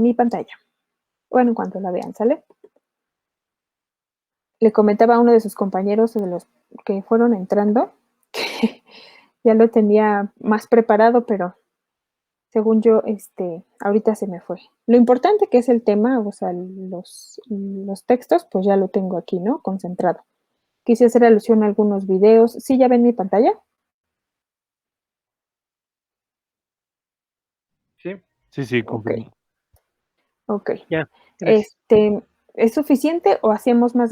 mi pantalla. Bueno, en cuanto la vean, ¿sale? Le comentaba a uno de sus compañeros de los que fueron entrando que ya lo tenía más preparado, pero según yo, ahorita se me fue. Lo importante que es el tema, o sea, los textos, pues ya lo tengo aquí, ¿no? Concentrado. Quise hacer alusión a algunos videos. ¿Sí ya ven mi pantalla? Sí, Ok. confirmo. Ok. Ya, gracias. ¿Es suficiente o hacemos más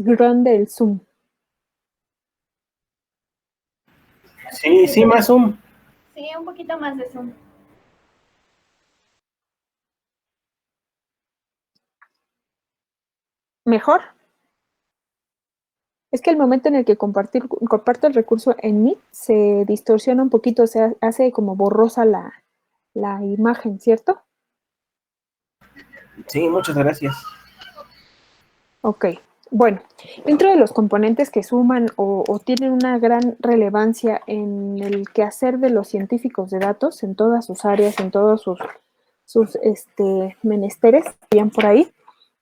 grande el zoom? Sí, más zoom. Sí, un poquito más de zoom. ¿Mejor? Es que el momento en el que comparto el recurso en Meet se distorsiona un poquito, o sea, hace como borrosa la imagen, ¿cierto? Sí, muchas gracias. Ok, bueno, dentro de los componentes que suman o tienen una gran relevancia en el quehacer de los científicos de datos, en todas sus áreas, en todos sus menesteres, bien por ahí,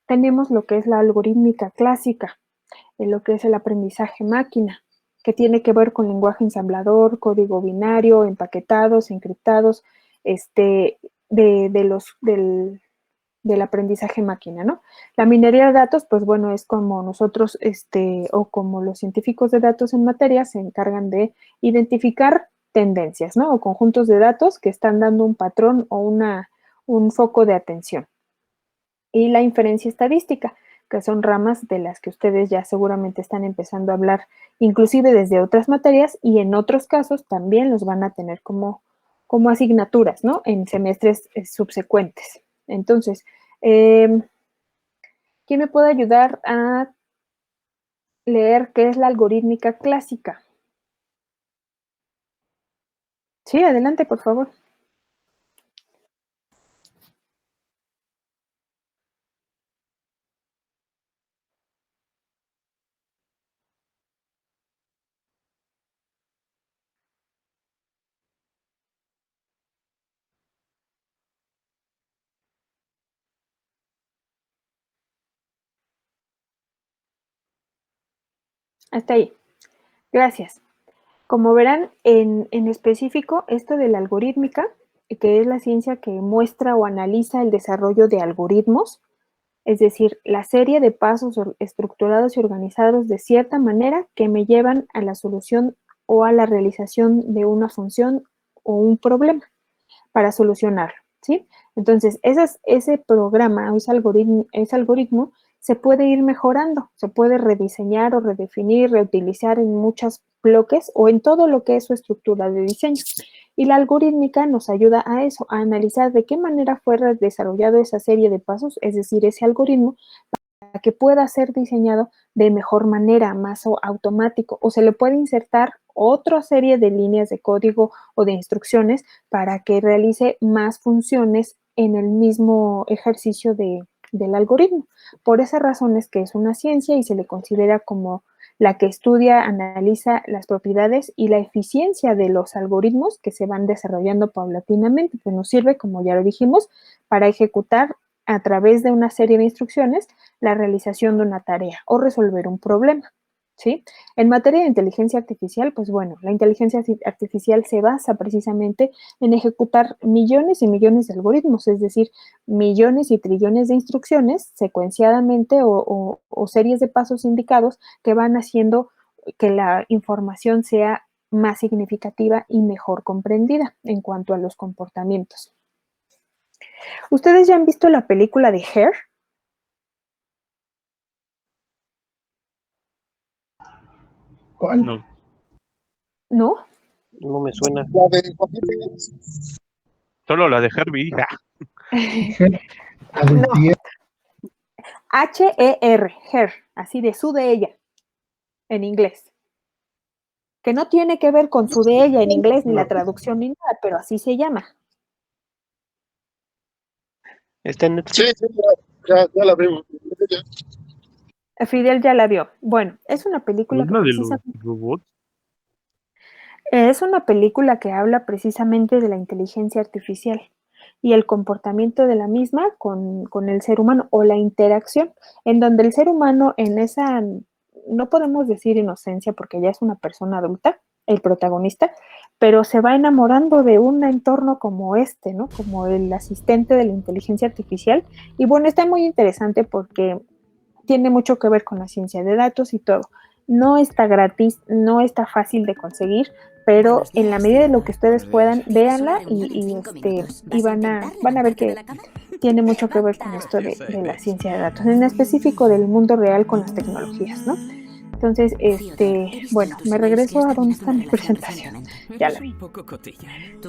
tenemos lo que es la algorítmica clásica, en lo que es el aprendizaje máquina, que tiene que ver con lenguaje ensamblador, código binario, empaquetados, encriptados, del aprendizaje máquina, ¿no? La minería de datos, pues bueno, es como nosotros, o como los científicos de datos en materia se encargan de identificar tendencias, ¿no? O conjuntos de datos que están dando un patrón o un foco de atención. Y la inferencia estadística, que son ramas de las que ustedes ya seguramente están empezando a hablar, inclusive desde otras materias, y en otros casos también los van a tener como asignaturas, ¿no? En semestres subsecuentes. Entonces, ¿quién me puede ayudar a leer qué es la algorítmica clásica? Sí, adelante, por favor. Hasta ahí. Gracias. Como verán, en específico, esto de la algorítmica, que es la ciencia que muestra o analiza el desarrollo de algoritmos, es decir, la serie de pasos estructurados y organizados de cierta manera que me llevan a la solución o a la realización de una función o un problema para solucionarlo, ¿sí? Entonces, ese programa o ese algoritmo se puede ir mejorando, se puede rediseñar o redefinir, reutilizar en muchos bloques o en todo lo que es su estructura de diseño. Y la algorítmica nos ayuda a eso, a analizar de qué manera fue desarrollado esa serie de pasos, es decir, ese algoritmo, para que pueda ser diseñado de mejor manera, más automático, o se le puede insertar otra serie de líneas de código o de instrucciones para que realice más funciones en el mismo ejercicio del algoritmo. Por esa razón es que es una ciencia y se le considera como la que estudia, analiza las propiedades y la eficiencia de los algoritmos que se van desarrollando paulatinamente, pues nos sirve, como ya lo dijimos, para ejecutar a través de una serie de instrucciones la realización de una tarea o resolver un problema, ¿sí? En materia de inteligencia artificial, pues bueno, la inteligencia artificial se basa precisamente en ejecutar millones y millones de algoritmos, es decir, millones y trillones de instrucciones secuenciadamente o series de pasos indicados que van haciendo que la información sea más significativa y mejor comprendida en cuanto a los comportamientos. ¿Ustedes ya han visto la película de Her? ¿Cuál? No, ¿No? no me suena. La de Joaquín Phoenix. Solo la de Herbie. La del No, pie. H-E-R, Her, así de su de ella, en inglés. Que no tiene que ver con su de ella en inglés, ni la traducción ni nada, pero así se llama. ¿Está en Sí, Netflix? sí, ya la vimos. Fidel ya la vio. Bueno, es una ¿No película es que la de los precisamente robots? es una película que habla precisamente de la inteligencia artificial. y el comportamiento de la misma con el ser humano o la interacción, en donde el ser humano en esa, no podemos decir inocencia porque ya es una persona adulta, el protagonista, pero se va enamorando de un entorno como este, ¿no? Como el asistente de la inteligencia artificial. Y bueno, está muy interesante porque tiene mucho que ver con la ciencia de datos y todo. No está gratis, no está fácil de conseguir, pero en la medida de lo que ustedes puedan, véanla y van a ver que tiene mucho que ver con esto de la ciencia de datos, en específico del mundo real con las tecnologías, ¿no? Entonces, bueno, me regreso a donde está mi presentación. Ya la vi.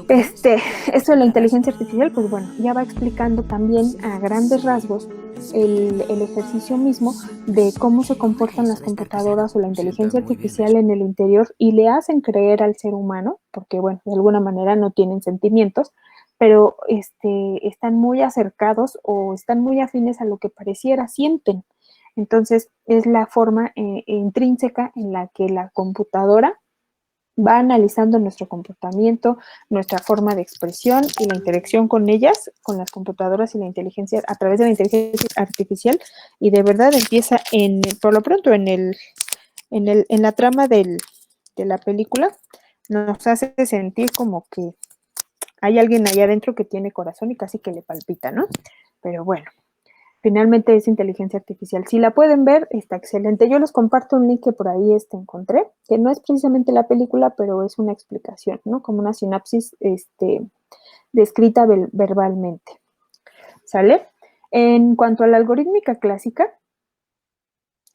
Esto de la inteligencia artificial, pues bueno, ya va explicando también a grandes rasgos el ejercicio mismo de cómo se comportan las computadoras o la inteligencia artificial en el interior y le hacen creer al ser humano, porque bueno, de alguna manera no tienen sentimientos, pero están muy acercados o están muy afines a lo que pareciera sienten. Entonces, es la forma intrínseca en la que la computadora va analizando nuestro comportamiento, nuestra forma de expresión y la interacción con ellas, con las computadoras y la inteligencia, a través de la inteligencia artificial, y de verdad empieza por lo pronto, en la trama de la película, nos hace sentir como que hay alguien allá adentro que tiene corazón y casi que le palpita, ¿no? Pero bueno. Finalmente es inteligencia artificial. Si la pueden ver, está excelente. Yo les comparto un link que por ahí encontré, que no es precisamente la película, pero es una explicación, ¿no? Como una sinapsis descrita verbalmente. ¿Sale? En cuanto a la algorítmica clásica,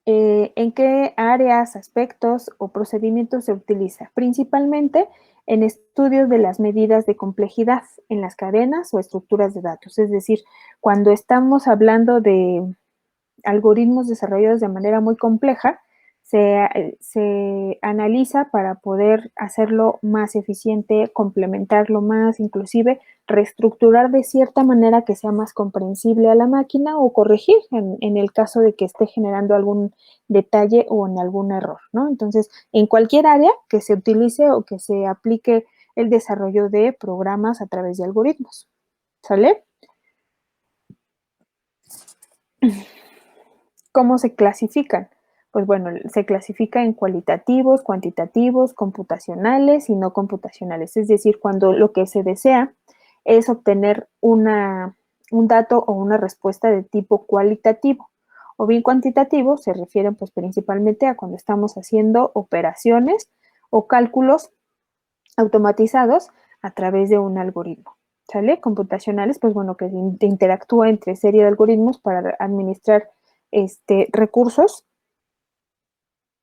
¿en qué áreas, aspectos o procedimientos se utiliza? Principalmente en estudios de las medidas de complejidad en las cadenas o estructuras de datos. Es decir, cuando estamos hablando de algoritmos desarrollados de manera muy compleja, se analiza para poder hacerlo más eficiente, complementarlo más, inclusive reestructurar de cierta manera que sea más comprensible a la máquina o corregir en el caso de que esté generando algún detalle o en algún error, ¿no? Entonces, en cualquier área que se utilice o que se aplique el desarrollo de programas a través de algoritmos. ¿Sale? ¿Cómo se clasifican? Pues bueno, se clasifica en cualitativos, cuantitativos, computacionales y no computacionales. Es decir, cuando lo que se desea es obtener un dato o una respuesta de tipo cualitativo. O bien cuantitativo se refieren pues principalmente a cuando estamos haciendo operaciones o cálculos automatizados a través de un algoritmo. ¿Sale? Computacionales, pues bueno, que interactúa entre serie de algoritmos para administrar recursos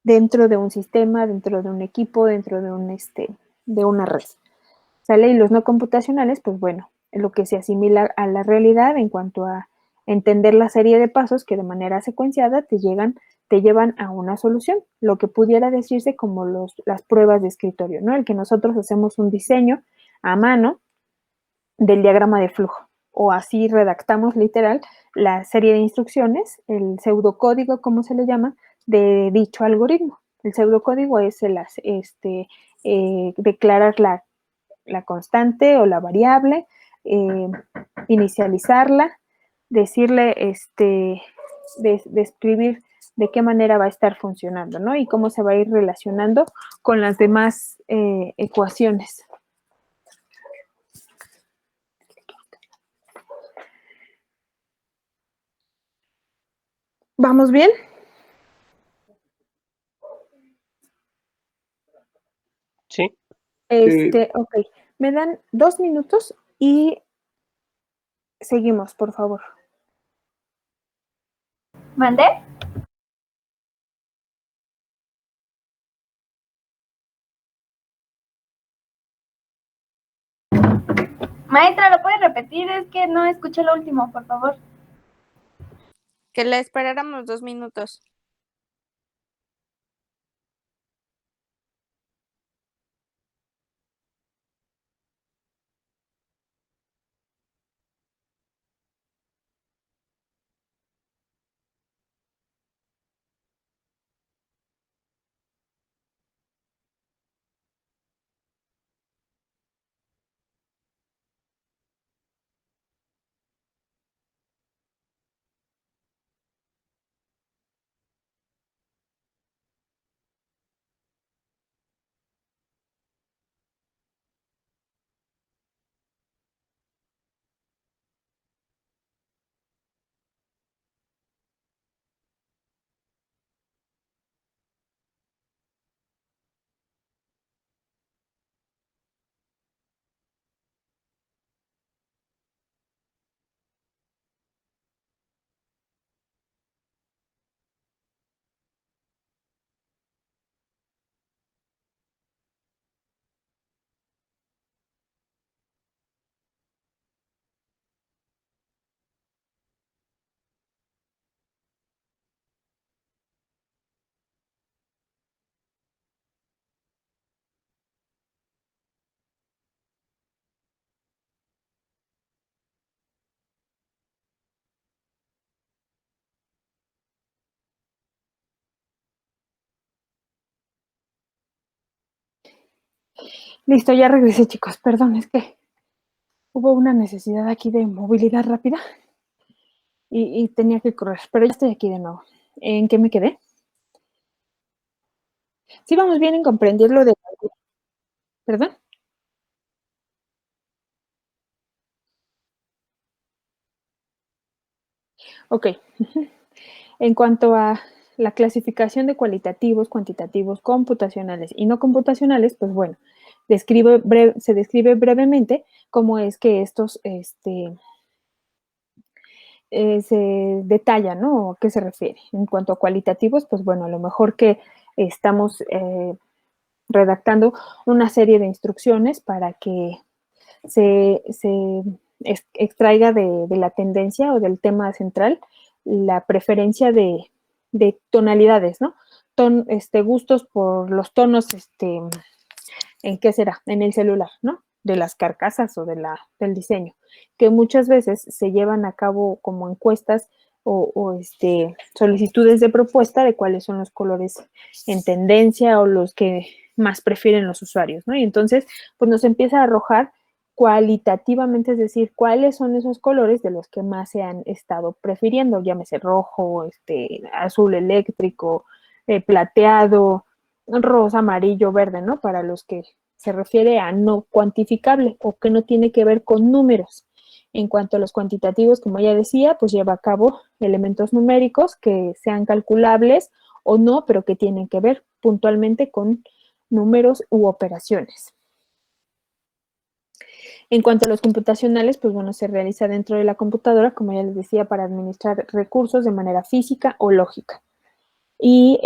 dentro de un sistema, dentro de un equipo, dentro de una red. ¿Sale? Y los no computacionales, pues bueno, lo que se asimila a la realidad en cuanto a entender la serie de pasos que de manera secuenciada te llevan a una solución, lo que pudiera decirse como las pruebas de escritorio, ¿no? El que nosotros hacemos un diseño a mano del diagrama de flujo, o así redactamos literal la serie de instrucciones, el pseudocódigo, como se le llama, de dicho algoritmo. El pseudocódigo es declarar la constante o la variable, inicializarla, decirle, describir de qué manera va a estar funcionando, ¿no? Y cómo se va a ir relacionando con las demás ecuaciones. ¿Vamos bien? Sí. Ok. Me dan 2 minutos y seguimos, por favor. ¿Mandé? Maestra, ¿lo puede repetir? Es que no escuché lo último, por favor. Que la esperáramos 2 minutos. Listo, ya regresé, chicos. Perdón, es que hubo una necesidad aquí de movilidad rápida y tenía que correr, pero ya estoy aquí de nuevo. ¿En qué me quedé? Sí, vamos bien en comprender lo de... ¿Perdón? Ok. En cuanto a la clasificación de cualitativos, cuantitativos, computacionales y no computacionales, pues bueno, se describe brevemente cómo es que estos se detallan, ¿no? ¿A qué se refiere? En cuanto a cualitativos, pues bueno, a lo mejor que estamos redactando una serie de instrucciones para que se extraiga de la tendencia o del tema central la preferencia de tonalidades, ¿no? Gustos por los tonos, ¿en qué será? En el celular, ¿no? De las carcasas o del diseño, que muchas veces se llevan a cabo como encuestas o solicitudes de propuesta de cuáles son los colores en tendencia o los que más prefieren los usuarios, ¿no? Y entonces, pues nos empieza a arrojar cualitativamente, es decir, cuáles son esos colores de los que más se han estado prefiriendo, llámese rojo, azul eléctrico, plateado, rosa, amarillo, verde, ¿no? Para los que se refiere a no cuantificable o que no tiene que ver con números. En cuanto a los cuantitativos, como ya decía, pues lleva a cabo elementos numéricos que sean calculables o no, pero que tienen que ver puntualmente con números u operaciones. En cuanto a los computacionales, pues bueno, se realiza dentro de la computadora, como ya les decía, para administrar recursos de manera física o lógica. Y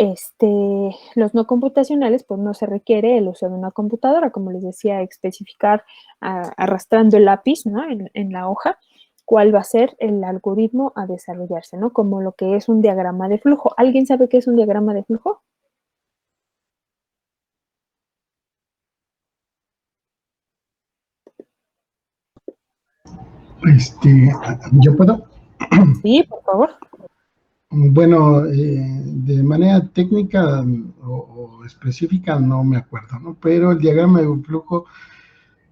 los no computacionales, pues no se requiere el uso de una computadora, como les decía, especificar arrastrando el lápiz, ¿no? en la hoja, cuál va a ser el algoritmo a desarrollarse, ¿no? Como lo que es un diagrama de flujo. ¿Alguien sabe qué es un diagrama de flujo? ¿Yo puedo? Sí, por favor. Bueno, de manera técnica o específica no me acuerdo, ¿no? Pero el diagrama de flujo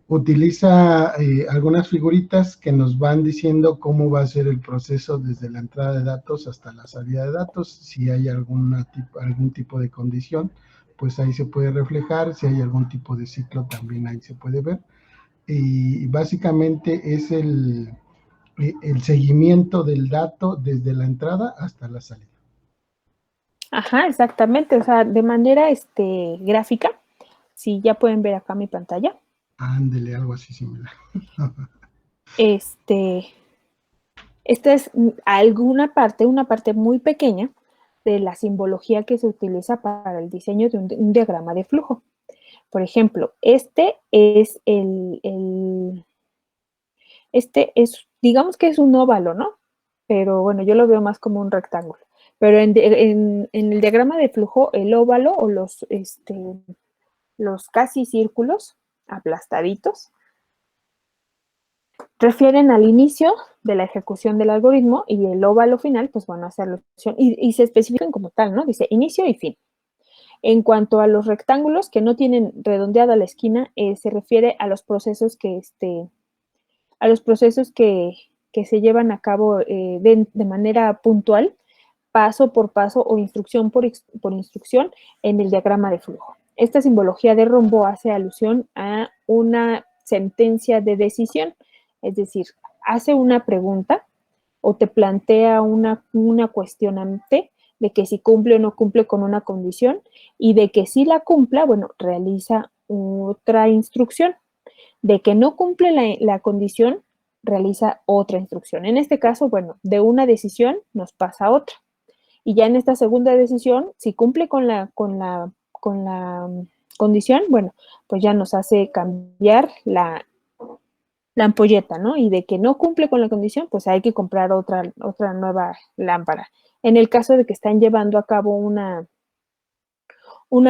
utiliza algunas figuritas que nos van diciendo cómo va a ser el proceso desde la entrada de datos hasta la salida de datos. Si hay algún tipo de condición, pues ahí se puede reflejar. Si hay algún tipo de ciclo, también ahí se puede ver. Y básicamente es el seguimiento del dato desde la entrada hasta la salida. Ajá, exactamente. O sea, de manera gráfica, si ya pueden ver acá mi pantalla. Ándele, algo así similar. Esta es una parte muy pequeña de la simbología que se utiliza para el diseño de un diagrama de flujo. Por ejemplo, digamos que es un óvalo, ¿no? Pero bueno, yo lo veo más como un rectángulo. Pero en el diagrama de flujo, el óvalo o los casi círculos aplastaditos refieren al inicio de la ejecución del algoritmo y el óvalo final, pues van a hacer la y se especifican como tal, ¿no? Dice inicio y fin. En cuanto a los rectángulos que no tienen redondeada la esquina, se refiere a los procesos que se llevan a cabo de manera puntual, paso por paso o instrucción por instrucción en el diagrama de flujo. Esta simbología de rombo hace alusión a una sentencia de decisión, es decir, hace una pregunta o te plantea una cuestionante de que si cumple o no cumple con una condición y de que si la cumpla, bueno, realiza otra instrucción. De que no cumple la condición, realiza otra instrucción. En este caso, bueno, de una decisión nos pasa a otra. Y ya en esta segunda decisión, si cumple con la condición, bueno, pues ya nos hace cambiar la ampolleta, ¿no? Y de que no cumple con la condición, pues hay que comprar otra nueva lámpara. En el caso de que están llevando a cabo una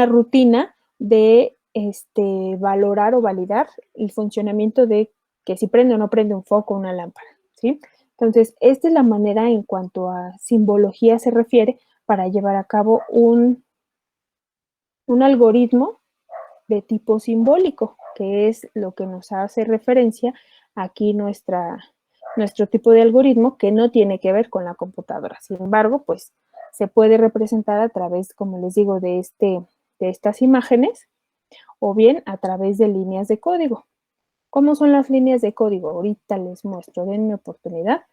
rutina de valorar o validar el funcionamiento de que si prende o no prende un foco o una lámpara, ¿sí? Entonces, esta es la manera en cuanto a simbología se refiere para llevar a cabo un algoritmo de tipo simbólico, que es lo que nos hace referencia aquí nuestro tipo de algoritmo, que no tiene que ver con la computadora. Sin embargo, pues se puede representar a través, como les digo, de estas imágenes, o bien a través de líneas de código. ¿Cómo son las líneas de código? Ahorita les muestro, denme oportunidad.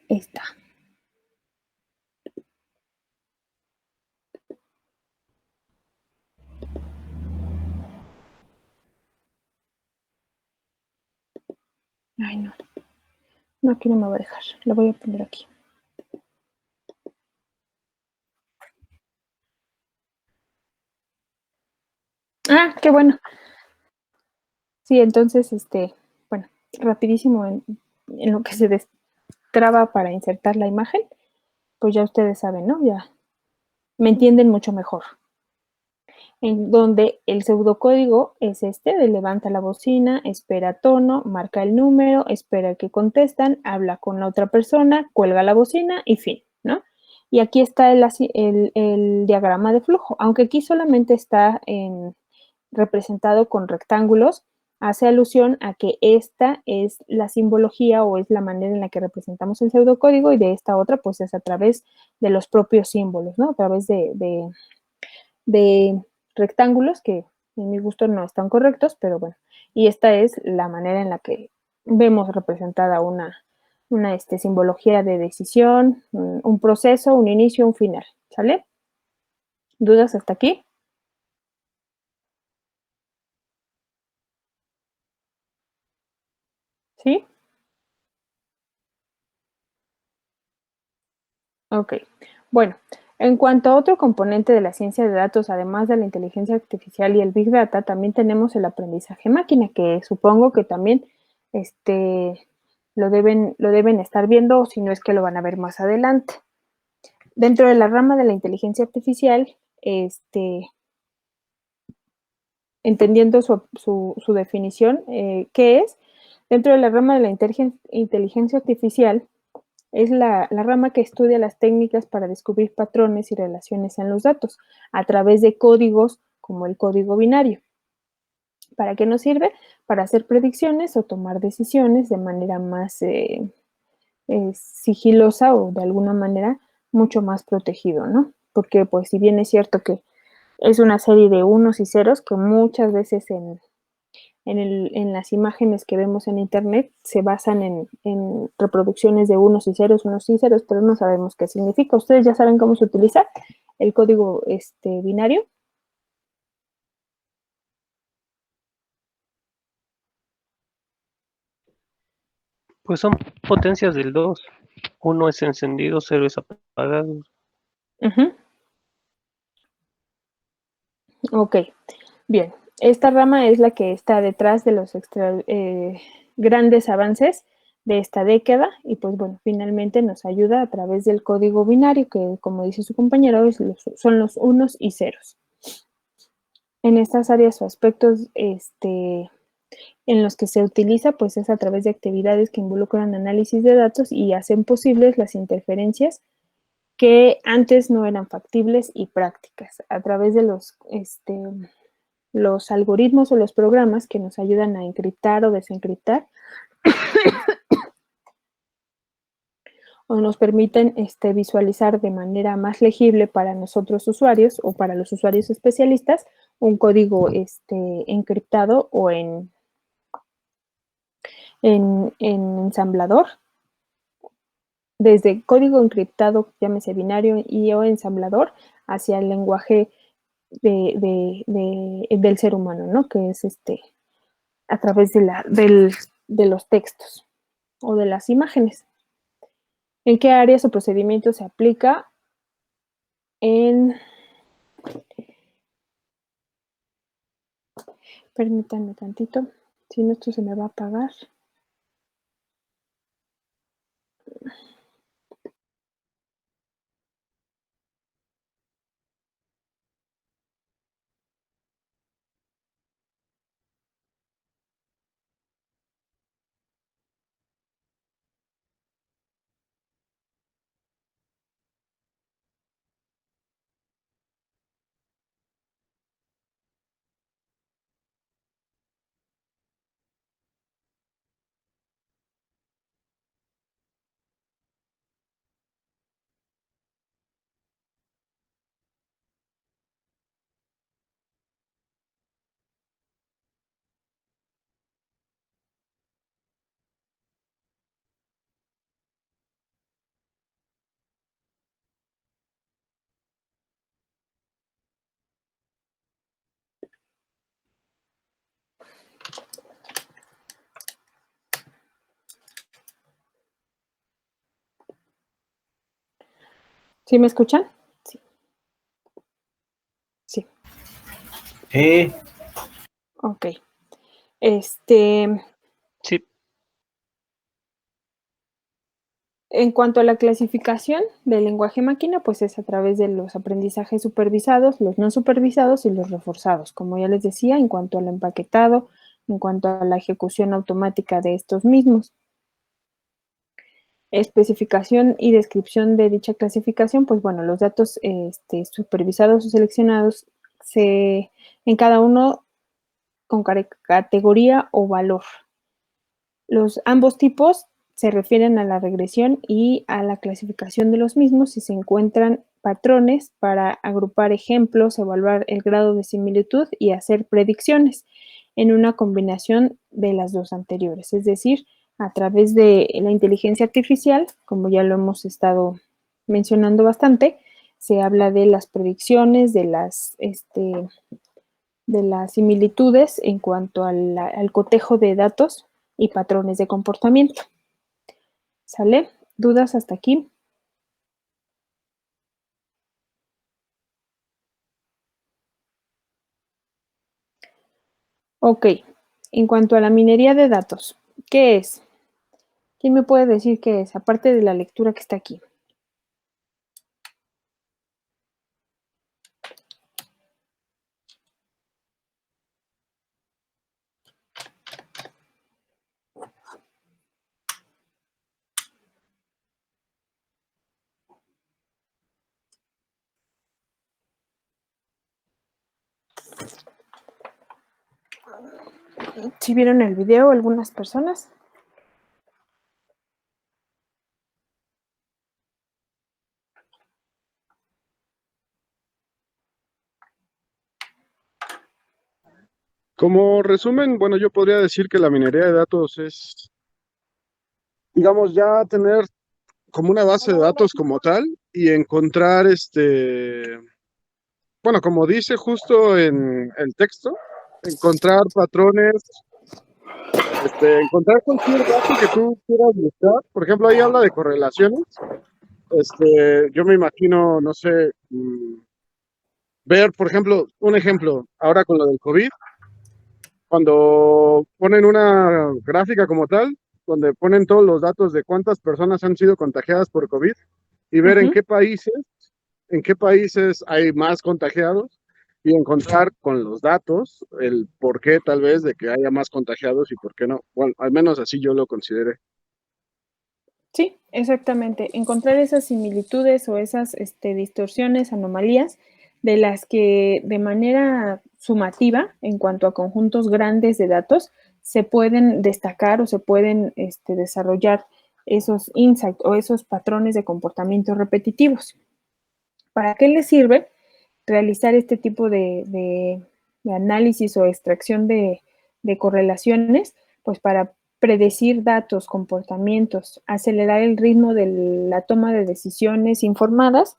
Esta. Ay, no. No, aquí no me va a dejar. Lo voy a poner aquí. Ah, qué bueno. Sí, entonces, bueno, rapidísimo en lo que se destraba para insertar la imagen, pues ya ustedes saben, ¿no? Ya me entienden mucho mejor. En donde el pseudocódigo es de levanta la bocina, espera tono, marca el número, espera que contestan, habla con la otra persona, cuelga la bocina y fin, ¿no? Y aquí está el diagrama de flujo, aunque aquí solamente está representado con rectángulos, hace alusión a que esta es la simbología o es la manera en la que representamos el pseudocódigo, y de esta otra pues es a través de los propios símbolos, ¿no? A través de rectángulos que en mi gusto no están correctos, pero bueno, y esta es la manera en la que vemos representada una simbología de decisión, un proceso, un inicio, un final, ¿sale? ¿Dudas hasta aquí? ¿Sí? Ok. Bueno, en cuanto a otro componente de la ciencia de datos, además de la inteligencia artificial y el Big Data, también tenemos el aprendizaje máquina, que supongo que también lo deben estar viendo, o si no es que lo van a ver más adelante. Dentro de la rama de la inteligencia artificial, entendiendo su definición, ¿qué es? Dentro de la rama de la inteligencia artificial, es la rama que estudia las técnicas para descubrir patrones y relaciones en los datos a través de códigos como el código binario. ¿Para qué nos sirve? Para hacer predicciones o tomar decisiones de manera más sigilosa, o de alguna manera mucho más protegido, ¿no? Porque pues si bien es cierto que es una serie de unos y ceros que muchas veces en las imágenes que vemos en internet se basan en reproducciones de unos y ceros, pero no sabemos qué significa. ¿Ustedes ya saben cómo se utiliza el código binario? Pues son potencias del 2. Uno es encendido, 0 es apagado. Uh-huh. Ok, bien. Esta rama es la que está detrás de los grandes avances de esta década, y pues bueno, finalmente nos ayuda a través del código binario, que como dice su compañero, son los unos y ceros. En estas áreas o aspectos en los que se utiliza, pues es a través de actividades que involucran análisis de datos y hacen posibles las interferencias que antes no eran factibles y prácticas, a través de los algoritmos o los programas que nos ayudan a encriptar o desencriptar o nos permiten visualizar de manera más legible para nosotros usuarios o para los usuarios especialistas un código encriptado o en ensamblador, desde código encriptado, llámese binario y o ensamblador, hacia el lenguaje del ser humano, ¿no? Que es a través de los textos o de las imágenes. ¿En qué áreas o procedimientos se aplica? Permítanme tantito, si no esto se me va a apagar. ¿Sí me escuchan? Sí. Sí, Sí, ok. Sí, En cuanto a la clasificación del lenguaje máquina, pues es a través de los aprendizajes supervisados, los no supervisados y los reforzados. Como ya les decía, en cuanto al empaquetado, en cuanto a la ejecución automática de estos mismos. Especificación y descripción de dicha clasificación, pues bueno, los datos supervisados o seleccionados en cada uno con categoría o valor. Ambos tipos se refieren a la regresión y a la clasificación de los mismos si se encuentran patrones para agrupar ejemplos, evaluar el grado de similitud y hacer predicciones en una combinación de las dos anteriores, es decir, a través de la inteligencia artificial, como ya lo hemos estado mencionando bastante, se habla de las predicciones, de las similitudes en cuanto al cotejo de datos y patrones de comportamiento. ¿Sale? ¿Dudas hasta aquí? Ok. En cuanto a la minería de datos, ¿qué es? ¿Quién me puede decir qué es? Aparte de la lectura que está aquí. ¿Sí vieron el video algunas personas? Como resumen, bueno, yo podría decir que la minería de datos es, digamos, ya tener como una base de datos como tal y encontrar, bueno, como dice justo en el texto, encontrar patrones, encontrar cualquier dato que tú quieras buscar. Por ejemplo, ahí habla de correlaciones. Yo me imagino, no sé, ver, por ejemplo, un ejemplo, ahora con lo del COVID. Cuando ponen una gráfica como tal, donde ponen todos los datos de cuántas personas han sido contagiadas por COVID y ver en qué países hay más contagiados y encontrar con los datos el por qué tal vez de que haya más contagiados y por qué no. Bueno, al menos así yo lo consideré. Sí, exactamente. Encontrar esas similitudes o esas distorsiones, anomalías, de las que de manera sumativa, en cuanto a conjuntos grandes de datos, se pueden destacar o se pueden desarrollar esos insights o esos patrones de comportamiento repetitivos. ¿Para qué les sirve realizar este tipo de análisis o extracción de correlaciones? Pues para predecir datos, comportamientos, acelerar el ritmo de la toma de decisiones informadas,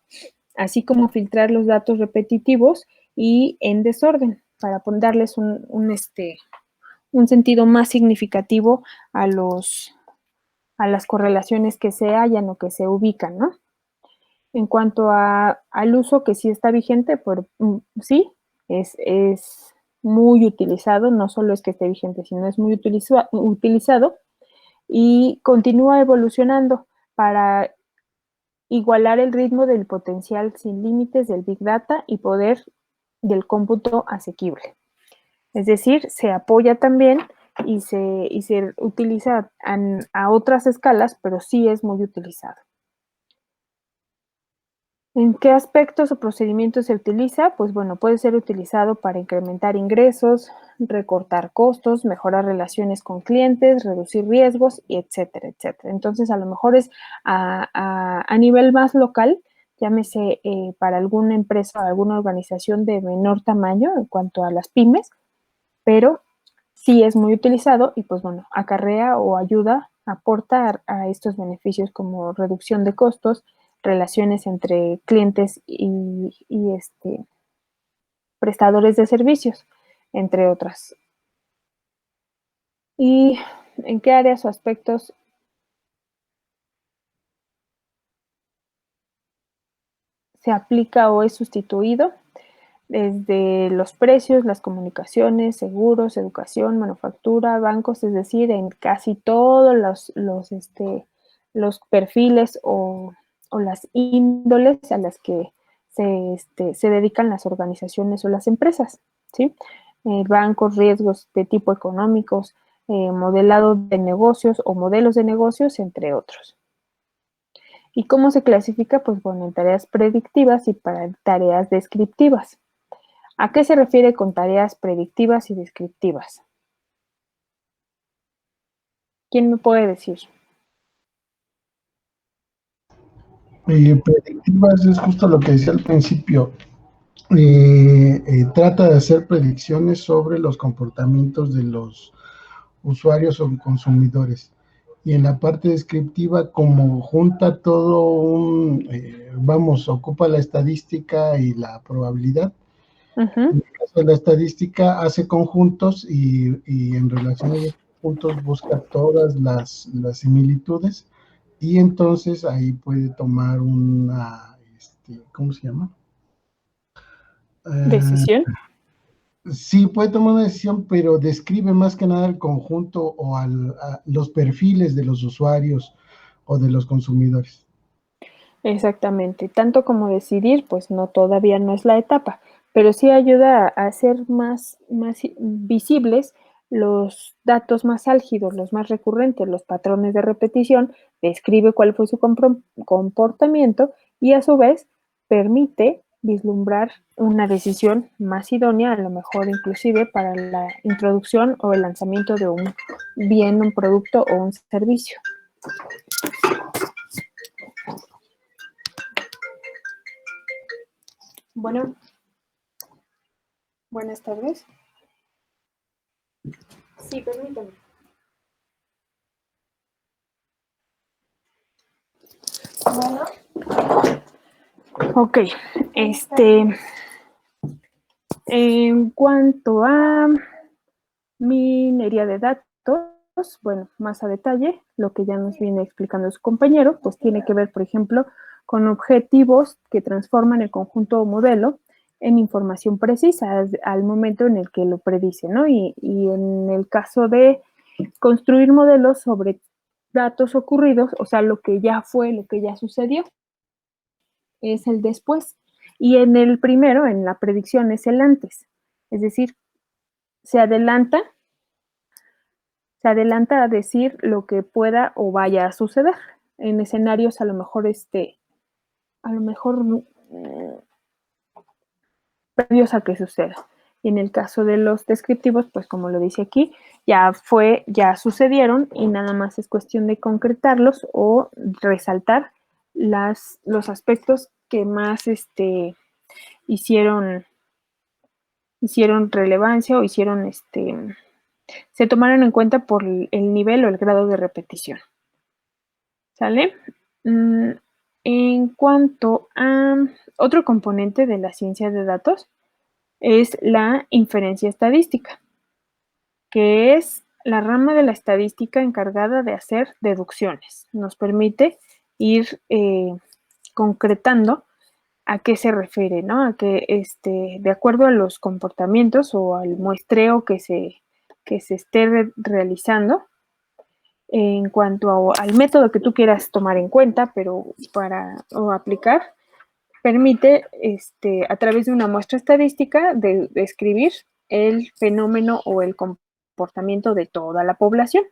así como filtrar los datos repetitivos y en desorden, para darles un sentido más significativo a las correlaciones que se hallan o que se ubican, ¿no? En cuanto al uso que sí está vigente, sí, es muy utilizado, no solo es que esté vigente, sino es muy utilizado y continúa evolucionando para igualar el ritmo del potencial sin límites del Big Data y poder del cómputo asequible. Es decir, se apoya también y se utiliza a otras escalas, pero sí es muy utilizado. ¿En qué aspectos o procedimientos se utiliza? Pues bueno, puede ser utilizado para incrementar ingresos, recortar costos, mejorar relaciones con clientes, reducir riesgos, y etcétera, etcétera. Entonces, a lo mejor es a nivel más local, llámese para alguna empresa o alguna organización de menor tamaño en cuanto a las pymes, pero sí es muy utilizado y pues bueno, acarrea o ayuda, aporta a estos beneficios como reducción de costos, relaciones entre clientes y prestadores de servicios, entre otras. ¿Y en qué áreas o aspectos se aplica o es sustituido desde los precios, las comunicaciones, seguros, educación, manufactura, bancos, es decir, en casi todos los perfiles o las índoles a las que se dedican las organizaciones o las empresas, ¿sí? Bancos, riesgos de tipo económicos, modelado de negocios o modelos de negocios, entre otros. ¿Y cómo se clasifica? Pues bueno, en tareas predictivas y para tareas descriptivas. ¿A qué se refiere con tareas predictivas y descriptivas? ¿Quién me puede decir? Predictivas es justo lo que decía al principio. Trata de hacer predicciones sobre los comportamientos de los usuarios o consumidores. Y en la parte descriptiva, como junta todo ocupa la estadística y la probabilidad. En el caso de la estadística, hace conjuntos y en relación a los conjuntos busca todas las similitudes y entonces ahí puede tomar una, ¿cómo se llama? ¿Decisión? Sí, puede tomar una decisión, pero describe más que nada el conjunto o a los perfiles de los usuarios o de los consumidores. Exactamente. Tanto como decidir, pues no, todavía no es la etapa, pero sí ayuda a hacer más visibles los datos más álgidos, los más recurrentes, los patrones de repetición, describe cuál fue su comportamiento y a su vez permite vislumbrar una decisión más idónea, a lo mejor inclusive para la introducción o el lanzamiento de un bien, un producto o un servicio. Bueno, buenas tardes. Sí, permítame. Bueno. Ok, en cuanto a minería de datos, bueno, más a detalle, lo que ya nos viene explicando su compañero, pues tiene que ver, por ejemplo, con objetivos que transforman el conjunto o modelo en información precisa al momento en el que lo predice, ¿no? Y en el caso de construir modelos sobre datos ocurridos, o sea, lo que ya fue, lo que ya sucedió, es el después. Y en el primero, en la predicción, es el antes. Es decir, se adelanta a decir lo que pueda o vaya a suceder en escenarios a lo mejor previos a que suceda. Y en el caso de los descriptivos, pues como lo dice aquí, ya sucedieron y nada más es cuestión de concretarlos o resaltar los aspectos que más hicieron relevancia o se tomaron en cuenta por el nivel o el grado de repetición. ¿Sale? En cuanto a otro componente de la ciencia de datos, es la inferencia estadística, que es la rama de la estadística encargada de hacer deducciones. Nos permite ir concretando a qué se refiere, ¿no? A que de acuerdo a los comportamientos o al muestreo que se esté realizando, en cuanto al método que tú quieras tomar en cuenta, pero o aplicar, permite a través de una muestra estadística describir el fenómeno o el comportamiento de toda la población.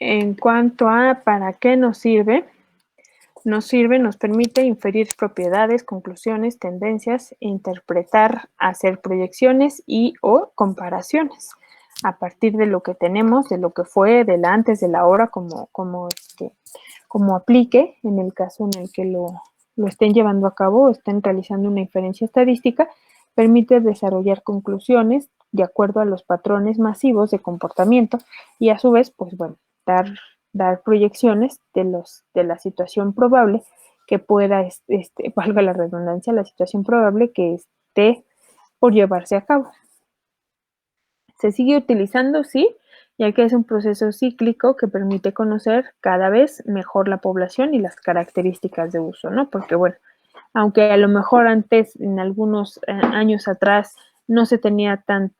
En cuanto a para qué nos sirve, nos permite inferir propiedades, conclusiones, tendencias, interpretar, hacer proyecciones y o comparaciones a partir de lo que tenemos, de lo que fue, del antes, del ahora, como aplique en el caso en el que lo estén llevando a cabo o estén realizando una inferencia estadística, permite desarrollar conclusiones de acuerdo a los patrones masivos de comportamiento y a su vez, pues bueno, dar proyecciones de la situación probable que pueda, valga la redundancia, la situación probable que esté por llevarse a cabo. Se sigue utilizando, sí, ya que es un proceso cíclico que permite conocer cada vez mejor la población y las características de uso, ¿no? Porque, bueno, aunque a lo mejor antes, en algunos años atrás, no se tenía tan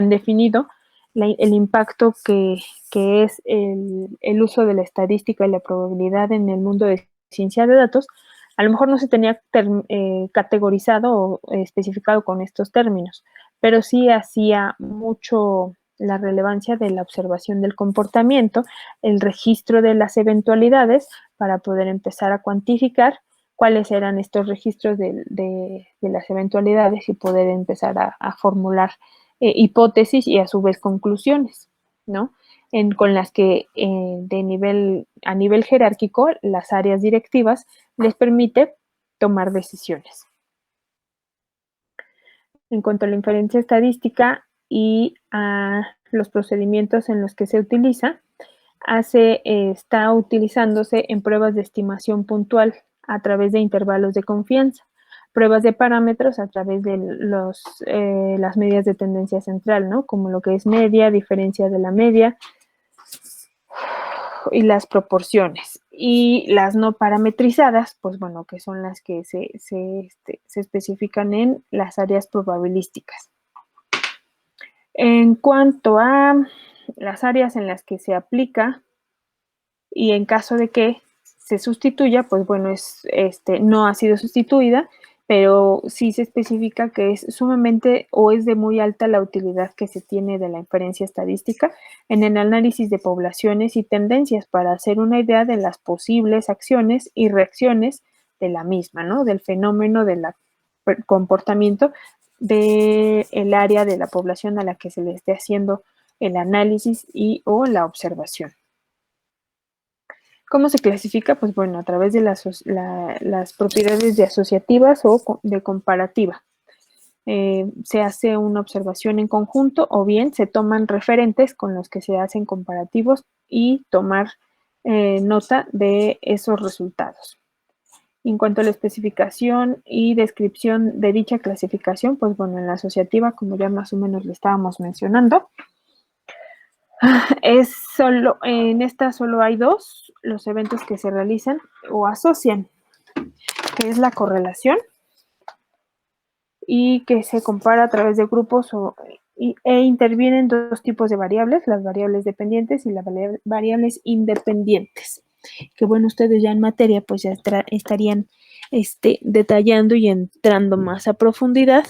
definido el impacto que es el uso de la estadística y la probabilidad en el mundo de ciencia de datos, a lo mejor no se tenía categorizado o especificado con estos términos, pero sí hacía mucho la relevancia de la observación del comportamiento, el registro de las eventualidades para poder empezar a cuantificar cuáles eran estos registros de las eventualidades y poder empezar a formular hipótesis y a su vez conclusiones, ¿no? Con las que a nivel jerárquico las áreas directivas les permite tomar decisiones. En cuanto a la inferencia estadística y a los procedimientos en los que se utiliza, está utilizándose en pruebas de estimación puntual a través de intervalos de confianza, pruebas de parámetros a través de las medidas de tendencia central, ¿no? Como lo que es media, diferencia de la media y las proporciones. Y las no parametrizadas, pues bueno, que son las que se especifican en las áreas probabilísticas. En cuanto a las áreas en las que se aplica y en caso de que se sustituya, pues bueno, no ha sido sustituida, pero sí se especifica que es sumamente o es de muy alta la utilidad que se tiene de la inferencia estadística en el análisis de poblaciones y tendencias para hacer una idea de las posibles acciones y reacciones de la misma, ¿no? Del fenómeno del comportamiento del área de la población a la que se le esté haciendo el análisis o la observación. ¿Cómo se clasifica? Pues bueno, a través de las propiedades de asociativas o de comparativa. Se hace una observación en conjunto o bien se toman referentes con los que se hacen comparativos y tomar nota de esos resultados. En cuanto a la especificación y descripción de dicha clasificación, pues bueno, en la asociativa, como ya más o menos le estábamos mencionando, en esta solo hay dos, los eventos que se realizan o asocian, que es la correlación y que se compara a través de grupos e intervienen dos tipos de variables, las variables dependientes y las variables independientes. Que bueno, ustedes ya en materia pues ya estarían detallando y entrando más a profundidad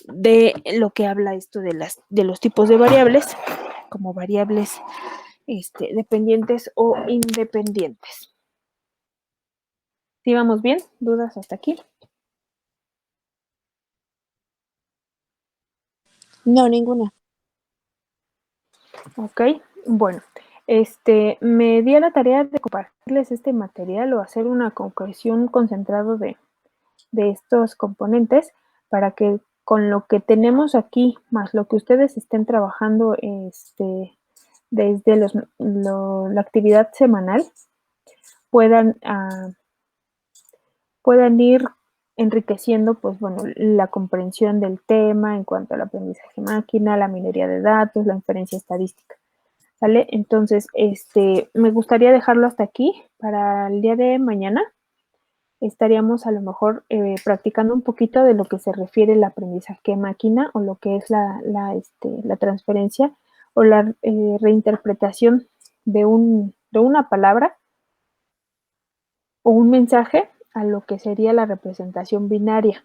de lo que habla esto de los tipos de variables, como variables dependientes o independientes. ¿Sí vamos bien? ¿Dudas hasta aquí? No, ninguna. Ok, bueno, me di a la tarea de compartirles este material o hacer una concreción concentrado de estos componentes para que con lo que tenemos aquí, más lo que ustedes estén trabajando desde la actividad semanal, puedan ir enriqueciendo, pues bueno, la comprensión del tema en cuanto al aprendizaje máquina, la minería de datos, la inferencia estadística, ¿vale? Entonces, me gustaría dejarlo hasta aquí. Para el día de mañana estaríamos a lo mejor practicando un poquito de lo que se refiere al aprendizaje máquina o lo que es la transferencia o la reinterpretación de una palabra o un mensaje a lo que sería la representación binaria.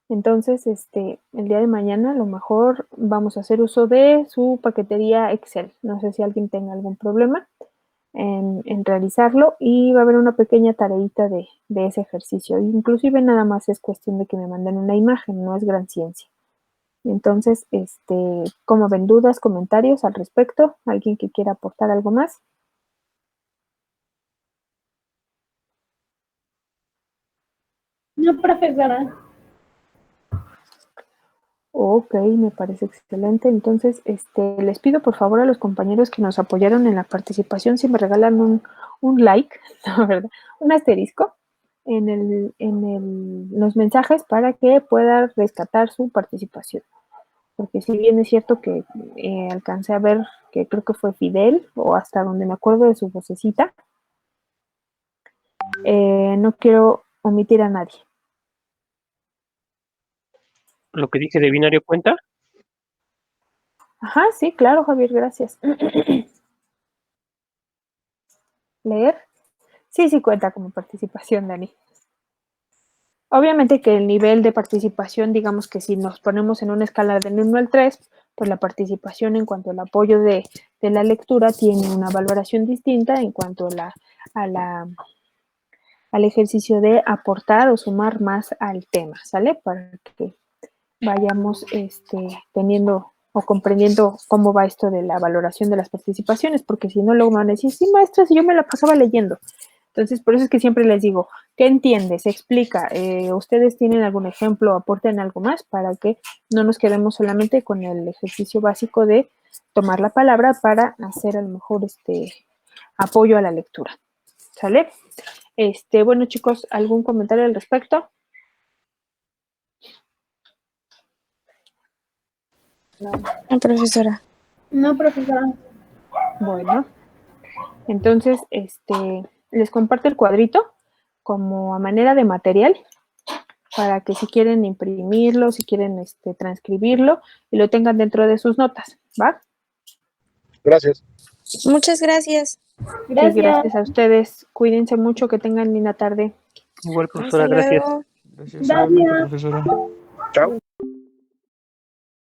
Entonces, el día de mañana a lo mejor vamos a hacer uso de su paquetería Excel. No sé si alguien tenga algún problema en realizarlo y va a haber una pequeña tareita de ese ejercicio. Inclusive nada más es cuestión de que me manden una imagen, no es gran ciencia. Entonces, ¿cómo ven? ¿Dudas, comentarios al respecto? ¿Alguien que quiera aportar algo más? No, profesora. Ok, me parece excelente. Entonces, les pido por favor a los compañeros que nos apoyaron en la participación si me regalan un like, la verdad, un asterisco, los mensajes para que pueda rescatar su participación. Porque si bien es cierto que alcancé a ver que creo que fue Fidel, o hasta donde me acuerdo de su vocecita, no quiero omitir a nadie. Lo que dije de binario cuenta. Ajá, sí, claro, Javier, gracias. ¿Leer? Sí cuenta como participación, Dani. Obviamente que el nivel de participación, digamos que si nos ponemos en una escala del 1 al 3, pues la participación en cuanto al apoyo de la lectura tiene una valoración distinta en cuanto al ejercicio de aportar o sumar más al tema, ¿sale? Para que vayamos teniendo o comprendiendo cómo va esto de la valoración de las participaciones, porque si no luego me van a decir, sí, maestra, si yo me la pasaba leyendo. Entonces, por eso es que siempre les digo, ¿qué entiendes? Explica. ¿Ustedes tienen algún ejemplo o aporten algo más para que no nos quedemos solamente con el ejercicio básico de tomar la palabra para hacer a lo mejor apoyo a la lectura? ¿Sale? Bueno, chicos, ¿algún comentario al respecto? No, profesora. No, profesora. Bueno, entonces, les comparto el cuadrito como a manera de material para que si quieren imprimirlo, si quieren transcribirlo y lo tengan dentro de sus notas, ¿va? Gracias. Muchas gracias. Sí, gracias a ustedes. Cuídense mucho, que tengan linda tarde. Igual, profesora, Hasta gracias. luego. Gracias, igualmente, profesora. Chao.